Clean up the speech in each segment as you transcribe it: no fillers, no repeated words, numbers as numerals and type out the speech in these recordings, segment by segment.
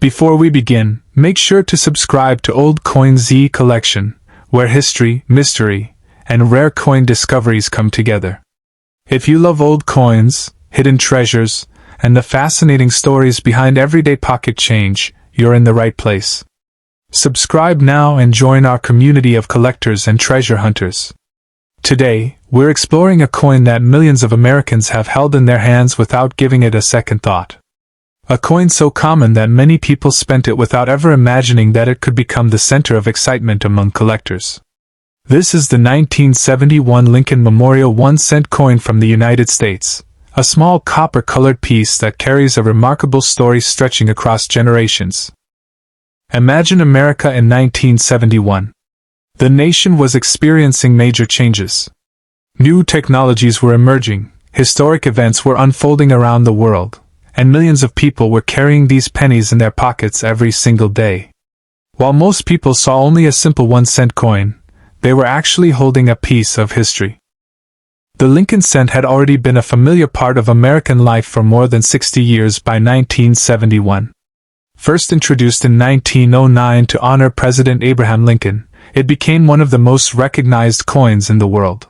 Before we begin, make sure to subscribe to Old Coin Z Collection, where history, mystery, and rare coin discoveries come together. If you love old coins, hidden treasures, and the fascinating stories behind everyday pocket change, you're in the right place. Subscribe now and join our community of collectors and treasure hunters. Today, we're exploring a coin that millions of Americans have held in their hands without giving it a second thought. A coin so common that many people spent it without ever imagining that it could become the center of excitement among collectors. This is the 1971 Lincoln Memorial 1-cent coin from the United States, a small copper-colored piece that carries a remarkable story stretching across generations. Imagine America in 1971. The nation was experiencing major changes. New technologies were emerging, historic events were unfolding around the world, and millions of people were carrying these pennies in their pockets every single day. While most people saw only a simple 1-cent coin, they were actually holding a piece of history. The Lincoln cent had already been a familiar part of American life for more than 60 years by 1971. First introduced in 1909 to honor President Abraham Lincoln, it became one of the most recognized coins in the world.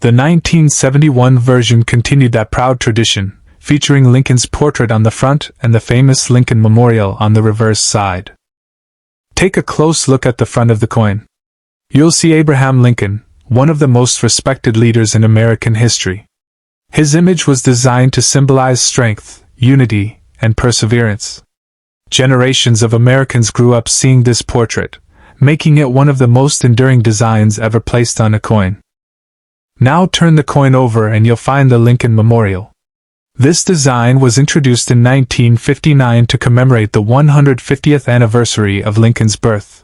The 1971 version continued that proud tradition, featuring Lincoln's portrait on the front and the famous Lincoln Memorial on the reverse side. Take a close look at the front of the coin. You'll see Abraham Lincoln, one of the most respected leaders in American history. His image was designed to symbolize strength, unity, and perseverance. Generations of Americans grew up seeing this portrait, making it one of the most enduring designs ever placed on a coin. Now turn the coin over and you'll find the Lincoln Memorial. This design was introduced in 1959 to commemorate the 150th anniversary of Lincoln's birth.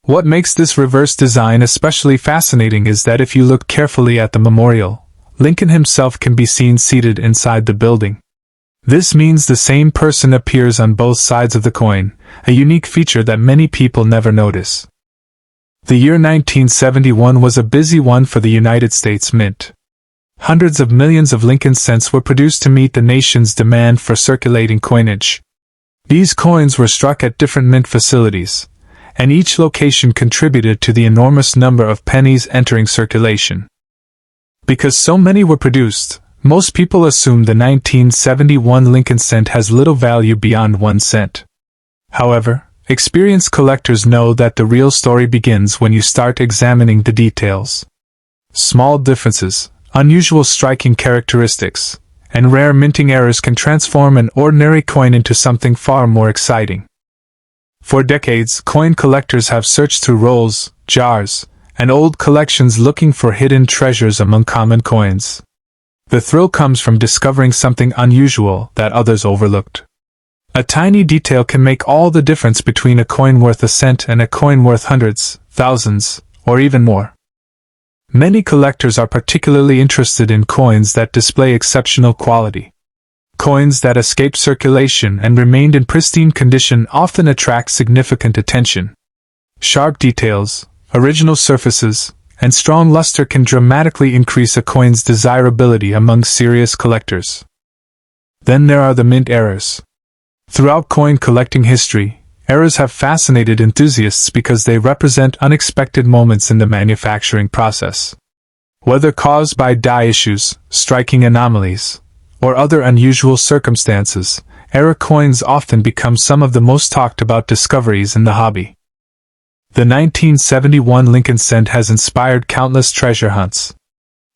What makes this reverse design especially fascinating is that if you look carefully at the memorial, Lincoln himself can be seen seated inside the building. This means the same person appears on both sides of the coin, a unique feature that many people never notice. The year 1971 was a busy one for the United States Mint. Hundreds of millions of Lincoln cents were produced to meet the nation's demand for circulating coinage. These coins were struck at different mint facilities, and each location contributed to the enormous number of pennies entering circulation. Because so many were produced, most people assume the 1971 Lincoln cent has little value beyond 1 cent. However, experienced collectors know that the real story begins when you start examining the details. Small differences, unusual striking characteristics, and rare minting errors can transform an ordinary coin into something far more exciting. For decades, coin collectors have searched through rolls, jars, and old collections looking for hidden treasures among common coins. The thrill comes from discovering something unusual that others overlooked. A tiny detail can make all the difference between a coin worth a cent and a coin worth hundreds, thousands, or even more. Many collectors are particularly interested in coins that display exceptional quality. Coins that escaped circulation and remained in pristine condition often attract significant attention. Sharp details, original surfaces, and strong luster can dramatically increase a coin's desirability among serious collectors. Then there are the mint errors. Throughout coin collecting history, errors have fascinated enthusiasts because they represent unexpected moments in the manufacturing process. Whether caused by die issues, striking anomalies, or other unusual circumstances, error coins often become some of the most talked about discoveries in the hobby. The 1971 Lincoln cent has inspired countless treasure hunts.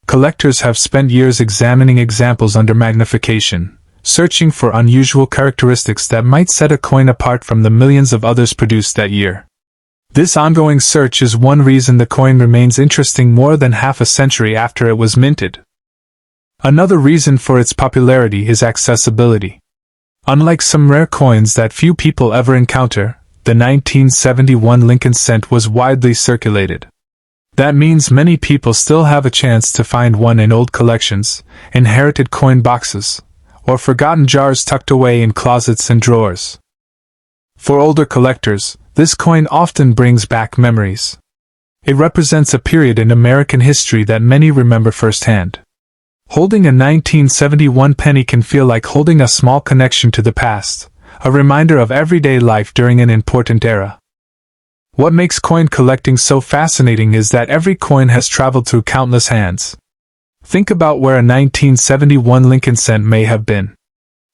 Collectors have spent years examining examples under magnification, searching for unusual characteristics that might set a coin apart from the millions of others produced that year. This ongoing search is one reason the coin remains interesting more than half a century after it was minted. Another reason for its popularity is accessibility. Unlike some rare coins that few people ever encounter, the 1971 Lincoln cent was widely circulated. That means many people still have a chance to find one in old collections, inherited coin boxes, or forgotten jars tucked away in closets and drawers. For older collectors, this coin often brings back memories. It represents a period in American history that many remember firsthand. Holding a 1971 penny can feel like holding a small connection to the past, a reminder of everyday life during an important era. What makes coin collecting so fascinating is that every coin has traveled through countless hands. Think about where a 1971 Lincoln cent may have been.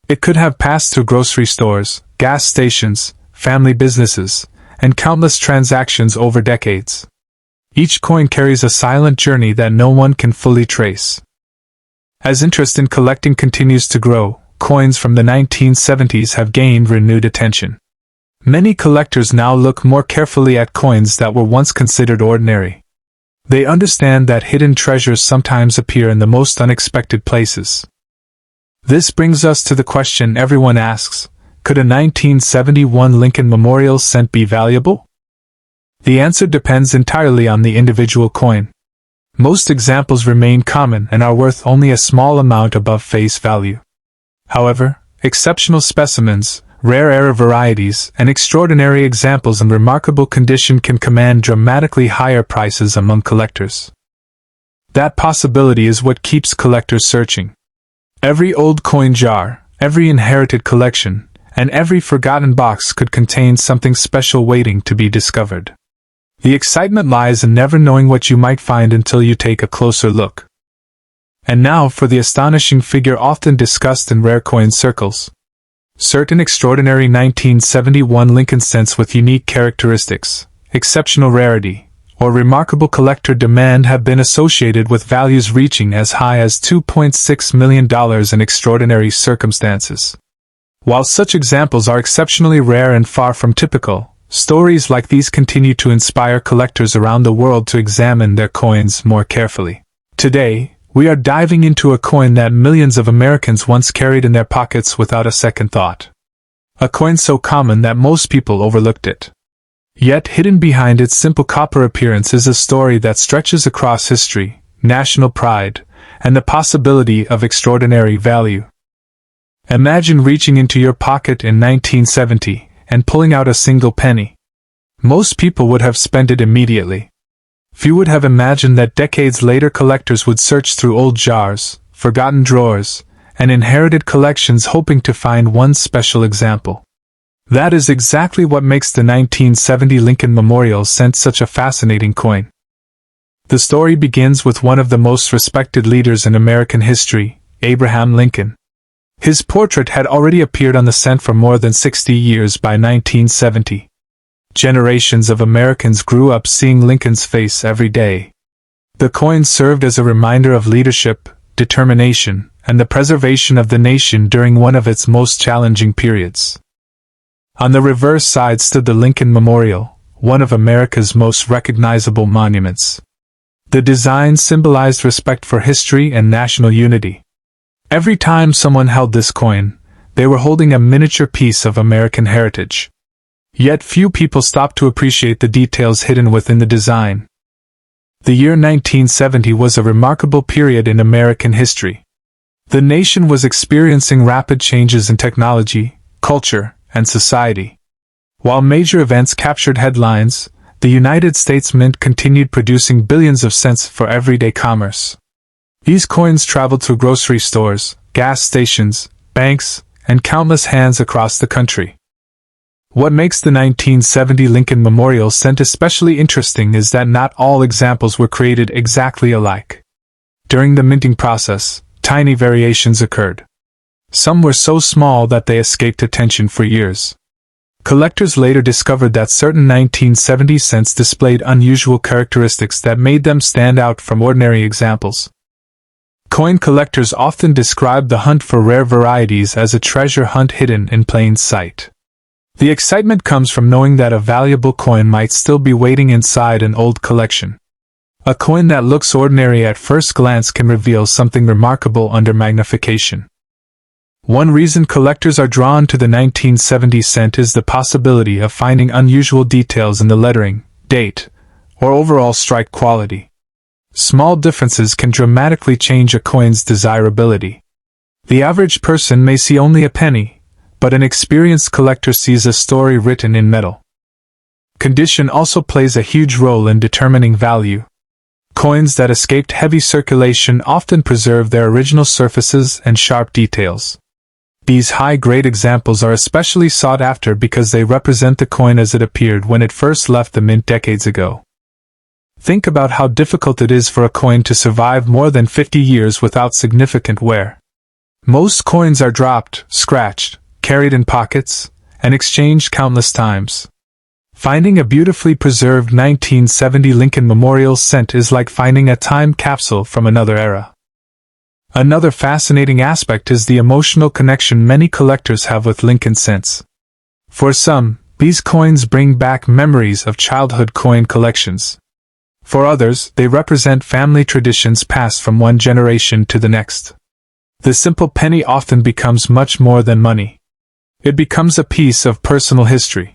It could have passed through grocery stores, gas stations, family businesses, and countless transactions over decades. Each coin carries a silent journey that no one can fully trace. As interest in collecting continues to grow, coins from the 1970s have gained renewed attention. Many collectors now look more carefully at coins that were once considered ordinary. They understand that hidden treasures sometimes appear in the most unexpected places. This brings us to the question everyone asks: could a 1971 Lincoln Memorial cent be valuable? The answer depends entirely on the individual coin. Most examples remain common and are worth only a small amount above face value. However, exceptional specimens, rare era varieties, and extraordinary examples in remarkable condition can command dramatically higher prices among collectors. That possibility is what keeps collectors searching. Every old coin jar, every inherited collection, and every forgotten box could contain something special waiting to be discovered. The excitement lies in never knowing what you might find until you take a closer look. And now for the astonishing figure often discussed in rare coin circles. Certain extraordinary 1971 Lincoln cents with unique characteristics, exceptional rarity, or remarkable collector demand have been associated with values reaching as high as $2.6 million in extraordinary circumstances. While such examples are exceptionally rare and far from typical, stories like these continue to inspire collectors around the world to examine their coins more carefully. Today, we are diving into a coin that millions of Americans once carried in their pockets without a second thought. A coin so common that most people overlooked it. Yet hidden behind its simple copper appearance is a story that stretches across history, national pride, and the possibility of extraordinary value. Imagine reaching into your pocket in 1970 and pulling out a single penny. Most people would have spent it immediately. Few would have imagined that decades later collectors would search through old jars, forgotten drawers, and inherited collections hoping to find one special example. That is exactly what makes the 1970 Lincoln Memorial cent such a fascinating coin. The story begins with one of the most respected leaders in American history, Abraham Lincoln. His portrait had already appeared on the cent for more than 60 years by 1970. Generations of Americans grew up seeing Lincoln's face every day. The coin served as a reminder of leadership, determination, and the preservation of the nation during one of its most challenging periods. On the reverse side stood the Lincoln Memorial, one of America's most recognizable monuments. The design symbolized respect for history and national unity. Every time someone held this coin, they were holding a miniature piece of American heritage. Yet few people stopped to appreciate the details hidden within the design. The year 1970 was a remarkable period in American history. The nation was experiencing rapid changes in technology, culture, and society. While major events captured headlines, the United States Mint continued producing billions of cents for everyday commerce. These coins traveled through grocery stores, gas stations, banks, and countless hands across the country. What makes the 1970 Lincoln Memorial cent especially interesting is that not all examples were created exactly alike. During the minting process, tiny variations occurred. Some were so small that they escaped attention for years. Collectors later discovered that certain 1970 cents displayed unusual characteristics that made them stand out from ordinary examples. Coin collectors often describe the hunt for rare varieties as a treasure hunt hidden in plain sight. The excitement comes from knowing that a valuable coin might still be waiting inside an old collection. A coin that looks ordinary at first glance can reveal something remarkable under magnification. One reason collectors are drawn to the 1970 cent is the possibility of finding unusual details in the lettering, date, or overall strike quality. Small differences can dramatically change a coin's desirability. The average person may see only a penny, but an experienced collector sees a story written in metal. Condition also plays a huge role in determining value. Coins that escaped heavy circulation often preserve their original surfaces and sharp details. These high-grade examples are especially sought after because they represent the coin as it appeared when it first left the mint decades ago. Think about how difficult it is for a coin to survive more than 50 years without significant wear. Most coins are dropped, scratched, carried in pockets, and exchanged countless times. Finding a beautifully preserved 1970 Lincoln Memorial cent is like finding a time capsule from another era. Another fascinating aspect is the emotional connection many collectors have with Lincoln cents. For some, these coins bring back memories of childhood coin collections. For others, they represent family traditions passed from one generation to the next. The simple penny often becomes much more than money. It becomes a piece of personal history.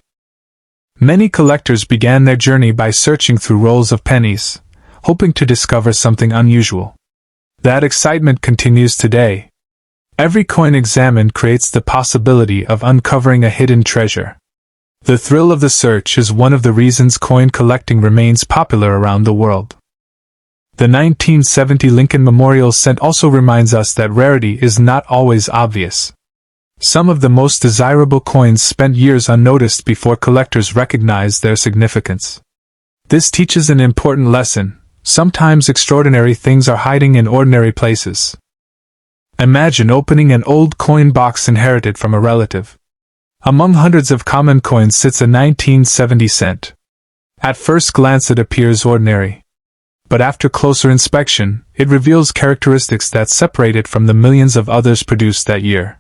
Many collectors began their journey by searching through rolls of pennies, hoping to discover something unusual. That excitement continues today. Every coin examined creates the possibility of uncovering a hidden treasure. The thrill of the search is one of the reasons coin collecting remains popular around the world. The 1970 Lincoln Memorial cent also reminds us that rarity is not always obvious. Some of the most desirable coins spent years unnoticed before collectors recognized their significance. This teaches an important lesson: sometimes extraordinary things are hiding in ordinary places. Imagine opening an old coin box inherited from a relative. Among hundreds of common coins sits a 1970 cent. At first glance it appears ordinary. But after closer inspection, it reveals characteristics that separate it from the millions of others produced that year.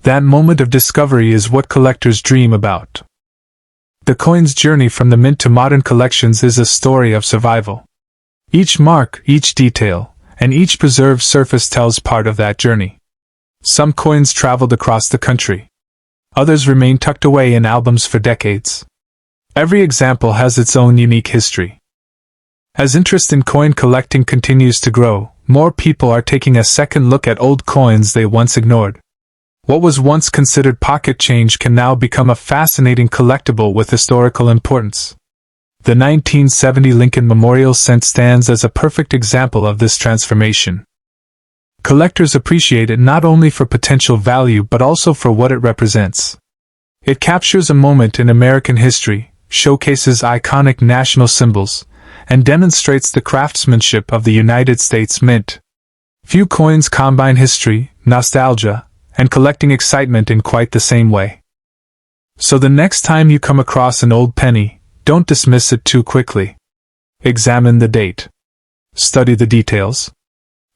That moment of discovery is what collectors dream about. The coin's journey from the mint to modern collections is a story of survival. Each mark, each detail, and each preserved surface tells part of that journey. Some coins traveled across the country. Others remain tucked away in albums for decades. Every example has its own unique history. As interest in coin collecting continues to grow, more people are taking a second look at old coins they once ignored. What was once considered pocket change can now become a fascinating collectible with historical importance. The 1970 Lincoln Memorial cent stands as a perfect example of this transformation. Collectors appreciate it not only for potential value but also for what it represents. It captures a moment in American history, showcases iconic national symbols, and demonstrates the craftsmanship of the United States Mint. Few coins combine history, nostalgia, and collecting excitement in quite the same way. So the next time you come across an old penny, don't dismiss it too quickly. Examine the date. Study the details.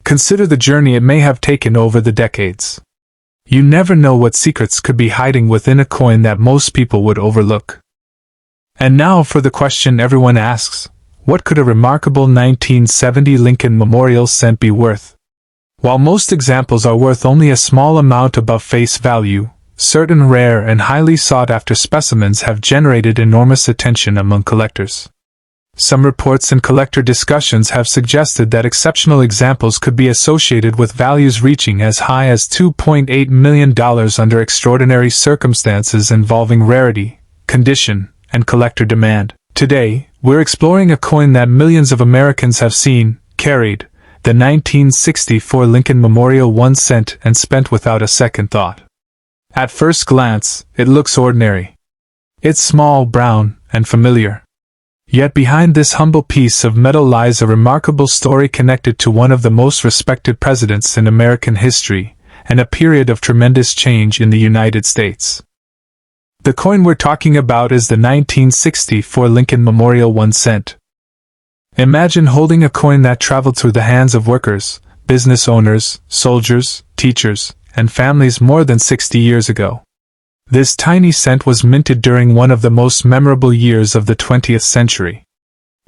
Consider the journey it may have taken over the decades. You never know what secrets could be hiding within a coin that most people would overlook. And now for the question everyone asks: what could a remarkable 1970 Lincoln Memorial cent be worth? While most examples are worth only a small amount above face value, certain rare and highly sought-after specimens have generated enormous attention among collectors. Some reports and collector discussions have suggested that exceptional examples could be associated with values reaching as high as $2.8 million under extraordinary circumstances involving rarity, condition, and collector demand. Today, we're exploring a coin that millions of Americans have seen, carried, the 1964 Lincoln Memorial 1 cent, and spent without a second thought. At first glance, it looks ordinary. It's small, brown, and familiar. Yet behind this humble piece of metal lies a remarkable story connected to one of the most respected presidents in American history, and a period of tremendous change in the United States. The coin we're talking about is the 1964 Lincoln Memorial 1 cent. Imagine holding a coin that traveled through the hands of workers, business owners, soldiers, teachers, and families more than 60 years ago. This tiny cent was minted during one of the most memorable years of the 20th century.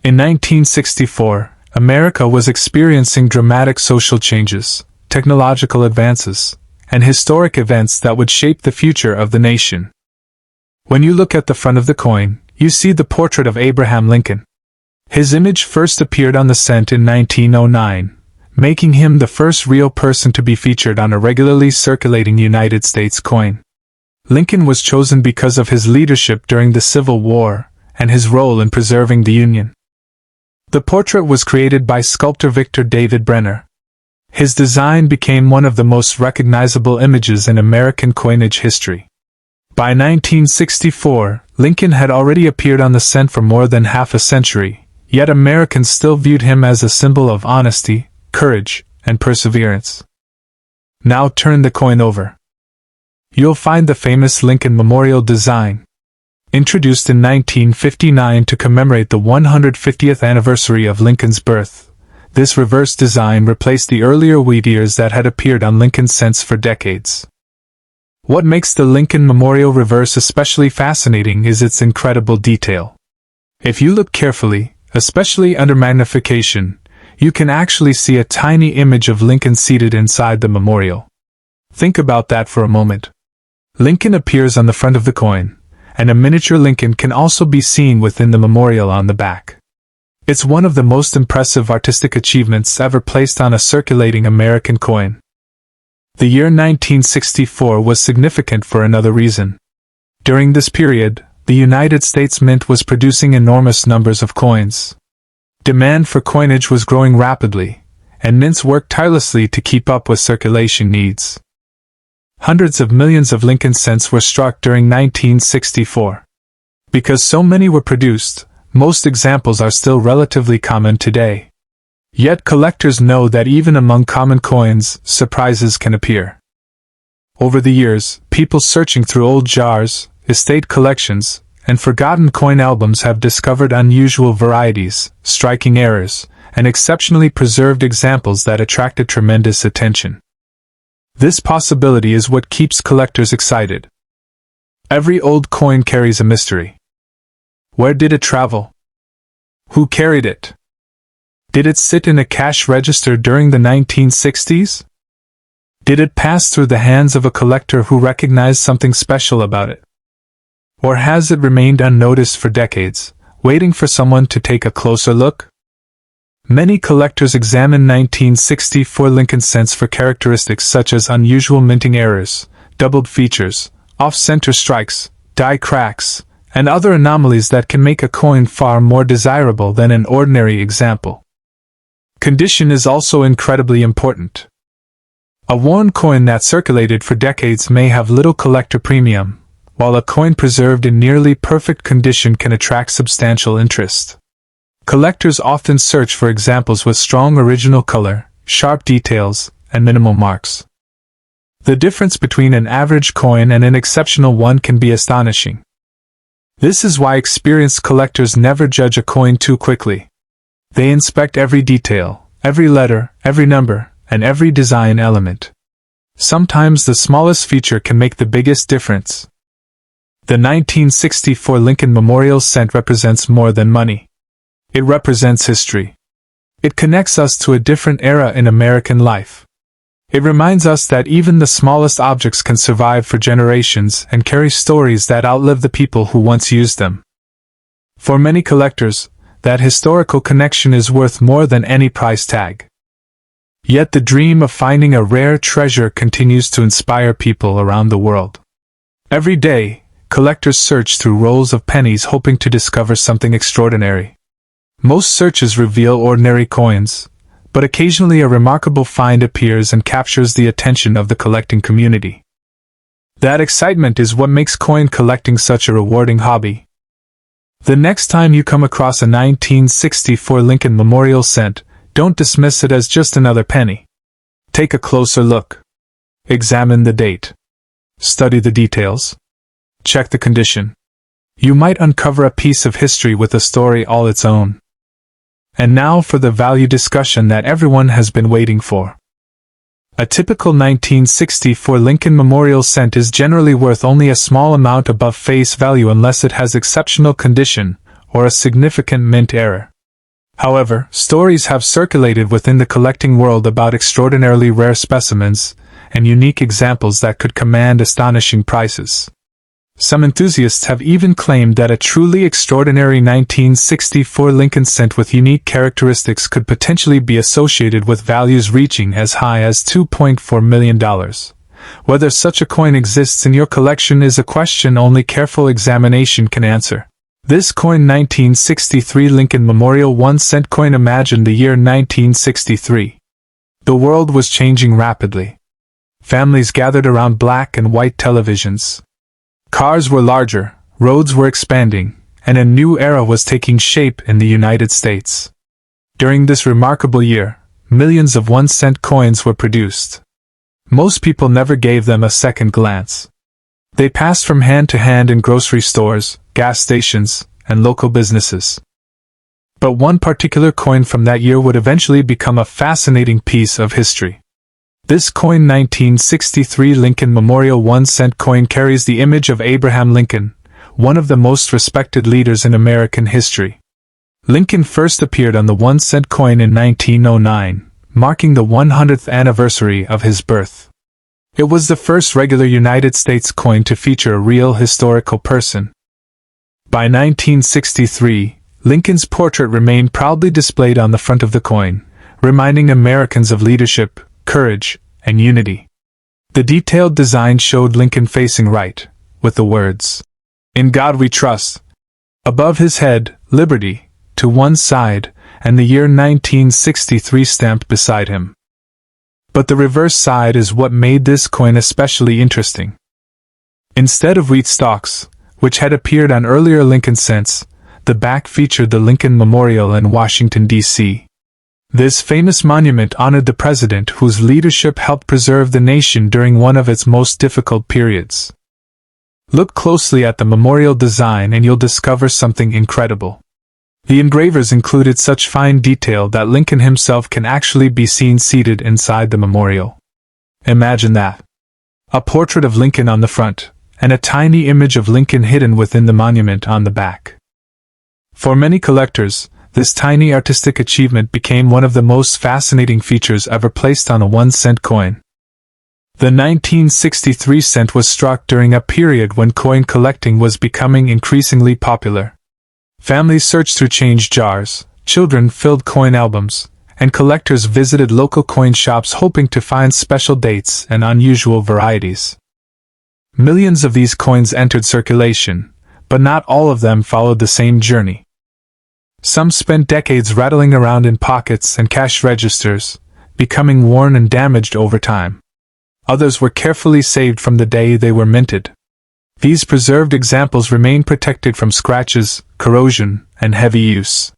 In 1964, America was experiencing dramatic social changes, technological advances, and historic events that would shape the future of the nation. When you look at the front of the coin, you see the portrait of Abraham Lincoln. His image first appeared on the cent in 1909, making him the first real person to be featured on a regularly circulating United States coin. Lincoln was chosen because of his leadership during the Civil War and his role in preserving the Union. The portrait was created by sculptor Victor David Brenner. His design became one of the most recognizable images in American coinage history. By 1964, Lincoln had already appeared on the cent for more than half a century, yet Americans still viewed him as a symbol of honesty, courage, and perseverance. Now turn the coin over. You'll find the famous Lincoln Memorial design. Introduced in 1959 to commemorate the 150th anniversary of Lincoln's birth, this reverse design replaced the earlier wheat ears that had appeared on Lincoln cents for decades. What makes the Lincoln Memorial reverse especially fascinating is its incredible detail. If you look carefully, especially under magnification, you can actually see a tiny image of Lincoln seated inside the memorial. Think about that for a moment. Lincoln appears on the front of the coin, and a miniature Lincoln can also be seen within the memorial on the back. It's one of the most impressive artistic achievements ever placed on a circulating American coin. The year 1964 was significant for another reason. During this period, the United States Mint was producing enormous numbers of coins. Demand for coinage was growing rapidly, and mints worked tirelessly to keep up with circulation needs. Hundreds of millions of Lincoln cents were struck during 1964. Because so many were produced, most examples are still relatively common today. Yet collectors know that even among common coins, surprises can appear. Over the years, people searching through old jars, estate collections, and forgotten coin albums have discovered unusual varieties, striking errors, and exceptionally preserved examples that attracted tremendous attention. This possibility is what keeps collectors excited. Every old coin carries a mystery. Where did it travel? Who carried it? Did it sit in a cash register during the 1960s? Did it pass through the hands of a collector who recognized something special about it? Or has it remained unnoticed for decades, waiting for someone to take a closer look? Many collectors examine 1964 Lincoln cents for characteristics such as unusual minting errors, doubled features, off-center strikes, die cracks, and other anomalies that can make a coin far more desirable than an ordinary example. Condition is also incredibly important. A worn coin that circulated for decades may have little collector premium, while a coin preserved in nearly perfect condition can attract substantial interest. Collectors often search for examples with strong original color, sharp details, and minimal marks. The difference between an average coin and an exceptional one can be astonishing. This is why experienced collectors never judge a coin too quickly. They inspect every detail, every letter, every number, and every design element. Sometimes the smallest feature can make the biggest difference. The 1964 Lincoln Memorial cent represents more than money. It represents history. It connects us to a different era in American life. It reminds us that even the smallest objects can survive for generations and carry stories that outlive the people who once used them. For many collectors, that historical connection is worth more than any price tag. Yet the dream of finding a rare treasure continues to inspire people around the world. Every day, collectors search through rolls of pennies hoping to discover something extraordinary. Most searches reveal ordinary coins, but occasionally a remarkable find appears and captures the attention of the collecting community. That excitement is what makes coin collecting such a rewarding hobby. The next time you come across a 1964 Lincoln Memorial cent, don't dismiss it as just another penny. Take a closer look. Examine the date. Study the details. Check the condition. You might uncover a piece of history with a story all its own. And now for the value discussion that everyone has been waiting for. A typical 1964 Lincoln Memorial cent is generally worth only a small amount above face value unless it has exceptional condition or a significant mint error. However, stories have circulated within the collecting world about extraordinarily rare specimens and unique examples that could command astonishing prices. Some enthusiasts have even claimed that a truly extraordinary 1964 Lincoln cent with unique characteristics could potentially be associated with values reaching as high as $2.4 million. Whether such a coin exists in your collection is a question only careful examination can answer. This coin 1963 Lincoln Memorial 1 cent coin. Imagine the year 1963. The world was changing rapidly. Families gathered around black and white televisions. Cars were larger, roads were expanding, and a new era was taking shape in the United States. During this remarkable year, millions of 1-cent coins were produced. Most people never gave them a second glance. They passed from hand to hand in grocery stores, gas stations, and local businesses. But one particular coin from that year would eventually become a fascinating piece of history. This coin, 1963 Lincoln Memorial 1-cent coin, carries the image of Abraham Lincoln, one of the most respected leaders in American history. Lincoln first appeared on the 1-cent coin in 1909, marking the 100th anniversary of his birth. It was the first regular United States coin to feature a real historical person. By 1963, Lincoln's portrait remained proudly displayed on the front of the coin, reminding Americans of leadership, courage, and unity. The detailed design showed Lincoln facing right, with the words, "In God We Trust," above his head, "Liberty," to one side, and the year 1963 stamped beside him. But the reverse side is what made this coin especially interesting. Instead of wheat stalks, which had appeared on earlier Lincoln cents, the back featured the Lincoln Memorial in Washington, D.C. This famous monument honored the president whose leadership helped preserve the nation during one of its most difficult periods. Look closely at the memorial design and you'll discover something incredible. The engravers included such fine detail that Lincoln himself can actually be seen seated inside the memorial. Imagine that. A portrait of Lincoln on the front, and a tiny image of Lincoln hidden within the monument on the back. For many collectors, this tiny artistic achievement became one of the most fascinating features ever placed on a 1-cent coin. The 1963 cent was struck during a period when coin collecting was becoming increasingly popular. Families searched through change jars, children filled coin albums, and collectors visited local coin shops hoping to find special dates and unusual varieties. Millions of these coins entered circulation, but not all of them followed the same journey. Some spent decades rattling around in pockets and cash registers, becoming worn and damaged over time. Others were carefully saved from the day they were minted. These preserved examples remain protected from scratches, corrosion, and heavy use.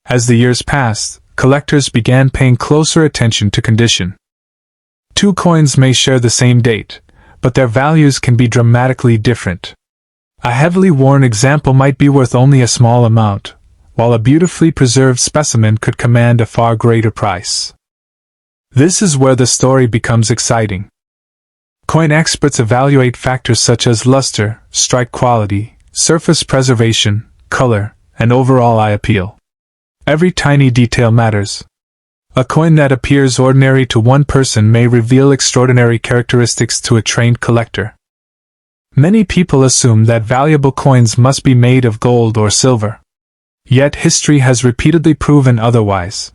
As the years passed, collectors began paying closer attention to condition. Two coins may share the same date, but their values can be dramatically different. A heavily worn example might be worth only a small amount, while a beautifully preserved specimen could command a far greater price. This is where the story becomes exciting. Coin experts evaluate factors such as luster, strike quality, surface preservation, color, and overall eye appeal. Every tiny detail matters. A coin that appears ordinary to one person may reveal extraordinary characteristics to a trained collector. Many people assume that valuable coins must be made of gold or silver. Yet history has repeatedly proven otherwise.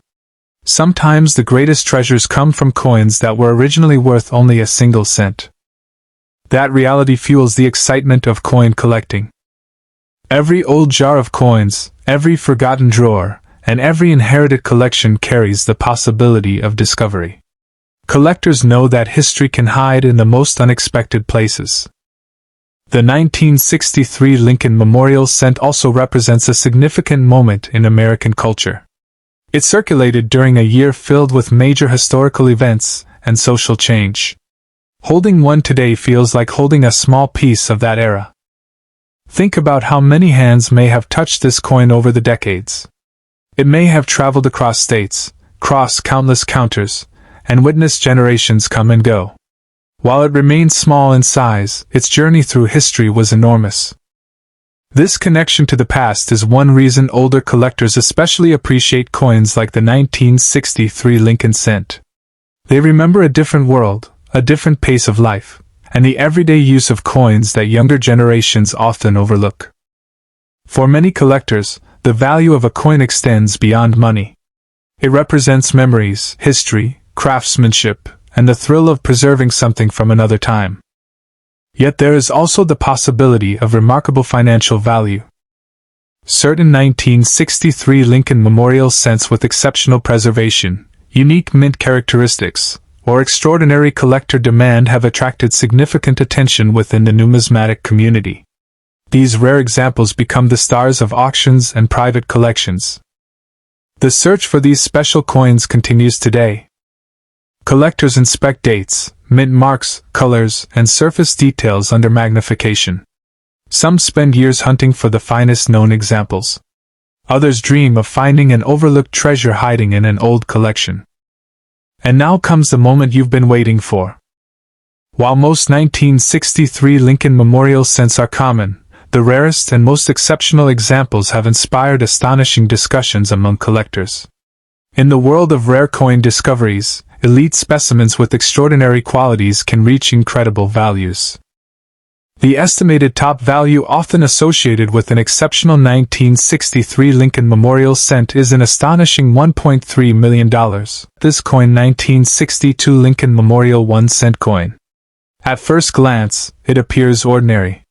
Sometimes the greatest treasures come from coins that were originally worth only a single cent. That reality fuels the excitement of coin collecting. Every old jar of coins, every forgotten drawer, and every inherited collection carries the possibility of discovery. Collectors know that history can hide in the most unexpected places. The 1963 Lincoln Memorial cent also represents a significant moment in American culture. It circulated during a year filled with major historical events and social change. Holding one today feels like holding a small piece of that era. Think about how many hands may have touched this coin over the decades. It may have traveled across states, crossed countless counters, and witnessed generations come and go. While it remained small in size, its journey through history was enormous. This connection to the past is one reason older collectors especially appreciate coins like the 1963 Lincoln cent. They remember a different world, a different pace of life, and the everyday use of coins that younger generations often overlook. For many collectors, the value of a coin extends beyond money. It represents memories, history, craftsmanship, and the thrill of preserving something from another time. Yet there is also the possibility of remarkable financial value. Certain 1963 Lincoln Memorial cents with exceptional preservation, unique mint characteristics, or extraordinary collector demand have attracted significant attention within the numismatic community. These rare examples become the stars of auctions and private collections. The search for these special coins continues today. Collectors inspect dates, mint marks, colors, and surface details under magnification. Some spend years hunting for the finest known examples. Others dream of finding an overlooked treasure hiding in an old collection. And now comes the moment you've been waiting for. While most 1963 Lincoln Memorial cents are common, the rarest and most exceptional examples have inspired astonishing discussions among collectors. In the world of rare coin discoveries, elite specimens with extraordinary qualities can reach incredible values. The estimated top value often associated with an exceptional 1963 Lincoln Memorial cent is an astonishing $1.3 million. This coin 1962 Lincoln Memorial 1-cent coin. At first glance, it appears ordinary.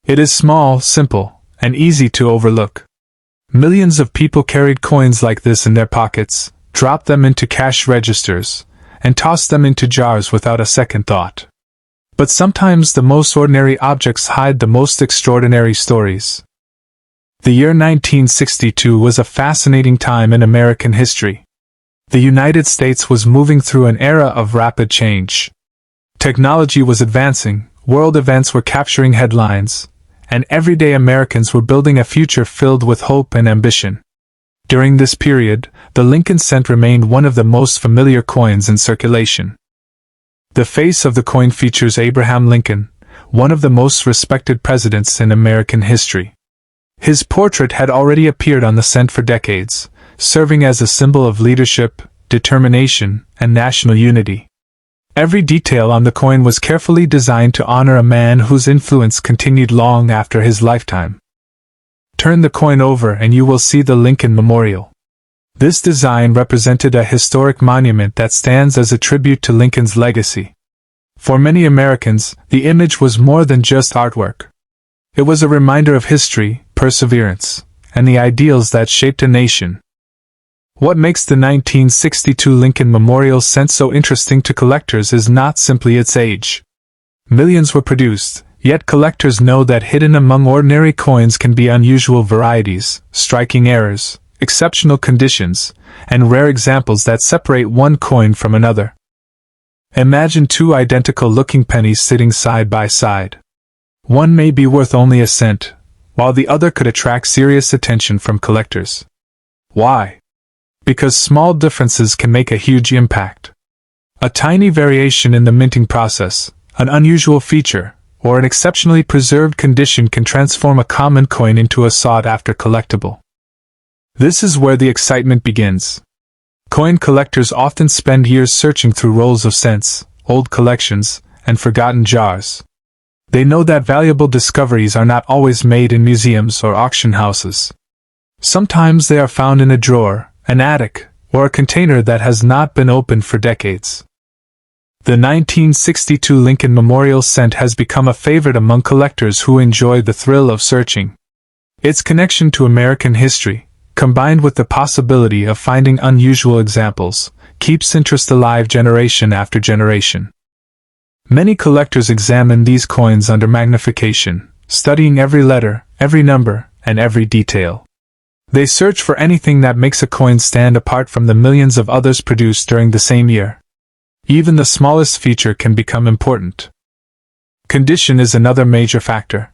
It is small, simple, and easy to overlook. Millions of people carried coins like this in their pockets, dropped them into cash registers, and tossed them into jars without a second thought. But sometimes the most ordinary objects hide the most extraordinary stories. The year 1962 was a fascinating time in American history. The United States was moving through an era of rapid change. Technology was advancing, world events were capturing headlines, and everyday Americans were building a future filled with hope and ambition. During this period, the Lincoln cent remained one of the most familiar coins in circulation. The face of the coin features Abraham Lincoln, one of the most respected presidents in American history. His portrait had already appeared on the cent for decades, serving as a symbol of leadership, determination, and national unity. Every detail on the coin was carefully designed to honor a man whose influence continued long after his lifetime. Turn the coin over and you will see the Lincoln Memorial. This design represented a historic monument that stands as a tribute to Lincoln's legacy. For many Americans, the image was more than just artwork. It was a reminder of history, perseverance, and the ideals that shaped a nation. What makes the 1962 Lincoln Memorial cent so interesting to collectors is not simply its age. Millions were produced, yet collectors know that hidden among ordinary coins can be unusual varieties, striking errors, exceptional conditions, and rare examples that separate one coin from another. Imagine two identical-looking pennies sitting side by side. One may be worth only a cent, while the other could attract serious attention from collectors. Why? Because small differences can make a huge impact. A tiny variation in the minting process, an unusual feature, or an exceptionally preserved condition can transform a common coin into a sought-after collectible. This is where the excitement begins. Coin collectors often spend years searching through rolls of cents, old collections, and forgotten jars. They know that valuable discoveries are not always made in museums or auction houses. Sometimes they are found in a drawer, an attic, or a container that has not been opened for decades. The 1962 Lincoln Memorial cent has become a favorite among collectors who enjoy the thrill of searching. Its connection to American history, combined with the possibility of finding unusual examples, keeps interest alive generation after generation. Many collectors examine these coins under magnification, studying every letter, every number, and every detail. They search for anything that makes a coin stand apart from the millions of others produced during the same year. Even the smallest feature can become important. Condition is another major factor.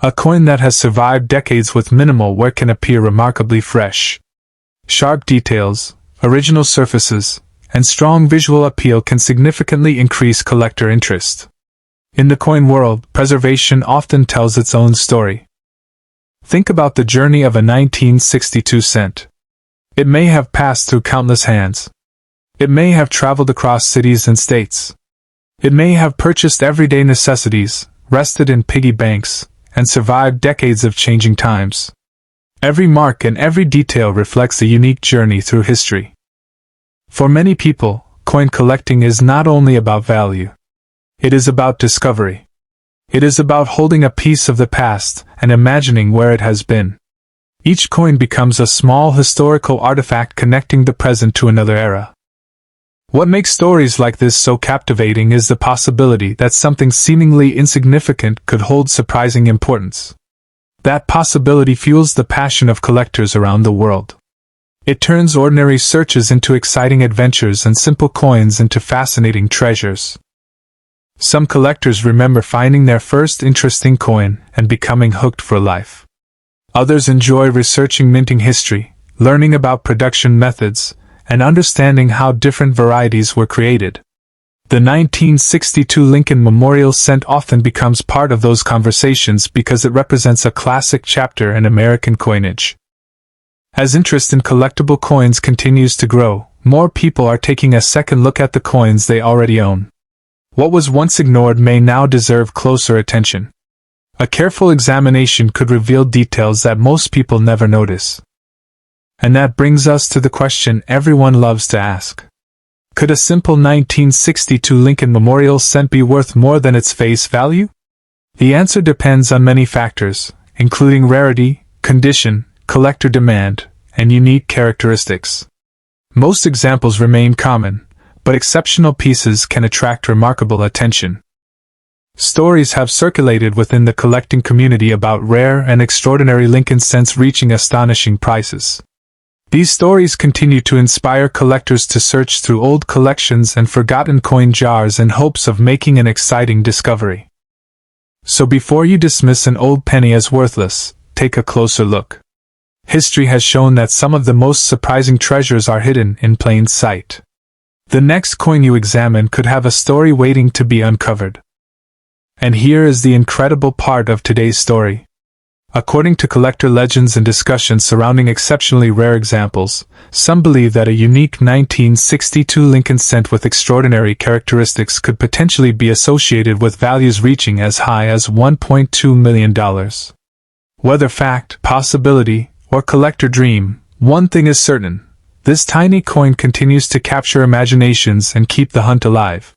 A coin that has survived decades with minimal wear can appear remarkably fresh. Sharp details, original surfaces, and strong visual appeal can significantly increase collector interest. In the coin world, preservation often tells its own story. Think about the journey of a 1962 cent. It may have passed through countless hands. It may have traveled across cities and states. It may have purchased everyday necessities, rested in piggy banks, and survived decades of changing times. Every mark and every detail reflects a unique journey through history. For many people, coin collecting is not only about value. It is about discovery. It is about holding a piece of the past and imagining where it has been. Each coin becomes a small historical artifact connecting the present to another era. What makes stories like this so captivating is the possibility that something seemingly insignificant could hold surprising importance. That possibility fuels the passion of collectors around the world. It turns ordinary searches into exciting adventures and simple coins into fascinating treasures. Some collectors remember finding their first interesting coin and becoming hooked for life. Others enjoy researching minting history, learning about production methods, and understanding how different varieties were created. The 1962 Lincoln Memorial Cent often becomes part of those conversations because it represents a classic chapter in American coinage. As interest in collectible coins continues to grow, more people are taking a second look at the coins they already own. What was once ignored may now deserve closer attention. A careful examination could reveal details that most people never notice. And that brings us to the question everyone loves to ask. Could a simple 1962 Lincoln Memorial Cent be worth more than its face value? The answer depends on many factors, including rarity, condition, collector demand, and unique characteristics. Most examples remain common, but exceptional pieces can attract remarkable attention. Stories have circulated within the collecting community about rare and extraordinary Lincoln cents reaching astonishing prices. These stories continue to inspire collectors to search through old collections and forgotten coin jars in hopes of making an exciting discovery. So before you dismiss an old penny as worthless, take a closer look. History has shown that some of the most surprising treasures are hidden in plain sight. The next coin you examine could have a story waiting to be uncovered. And here is the incredible part of today's story. According to collector legends and discussions surrounding exceptionally rare examples, some believe that a unique 1962 Lincoln cent with extraordinary characteristics could potentially be associated with values reaching as high as $1.2 million. Whether fact, possibility, or collector dream, one thing is certain: this tiny coin continues to capture imaginations and keep the hunt alive.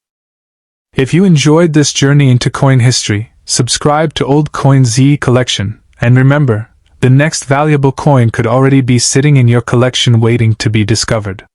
If you enjoyed this journey into coin history, subscribe to Old Coin Z Collection. And remember, the next valuable coin could already be sitting in your collection waiting to be discovered.